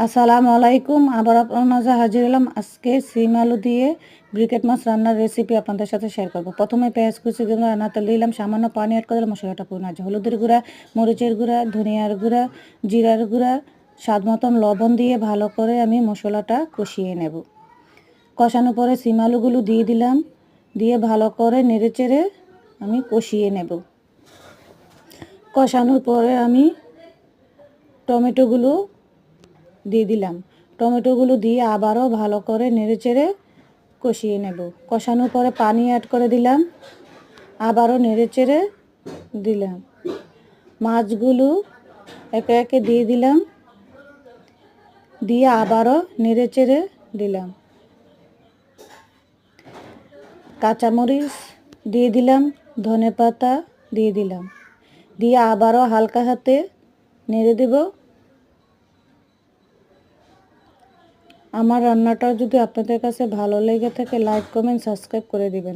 আসসালামু আলাইকুম। আবার আপনার মাঝে হাজির হলাম। আজকে সিম আলু দিয়ে ব্রিকেট মাছ রান্নার রেসিপি আপনাদের সাথে শেয়ার করব। প্রথমে পেঁয়াজ কুচি দিয়ে রান্না তেল দিলাম, সামান্য পানি অ্যাড করে মশলাটা পুরো আছে। হলুদের গুঁড়া, মরিচের গুঁড়া, ধনিয়ার গুঁড়া, জিরার গুঁড়া, স্বাদ মতন লবণ দিয়ে ভালো করে আমি মশলাটা কষিয়ে নেব। কষানোর পরে সিম আলুগুলো দিয়ে দিলাম, দিয়ে ভালো করে নেড়েচেড়ে আমি কষিয়ে নেব। কষানোর পরে আমি টমেটোগুলো দিয়ে দিলাম। টমেটোগুলো দিয়ে আবারও ভালো করে নেড়েচেড়ে কষিয়ে নেব। কষানোর পরে পানি অ্যাড করে দিলাম, আবারও নেড়েচেড়ে দিলাম। মাছগুলো একে একে দিয়ে দিলাম, দিয়ে আবারও নেড়েচেড়ে দিলাম। কাঁচামরিচ দিয়ে দিলাম, ধনেপাতা দিয়ে দিলাম, দিয়ে আবারও হালকা হাতে নেড়ে দেব। আমার রান্নাটা যদি আপনাদের কাছে ভালো লেগে থাকে লাইক কমেন্ট সাবস্ক্রাইব করে দিবেন।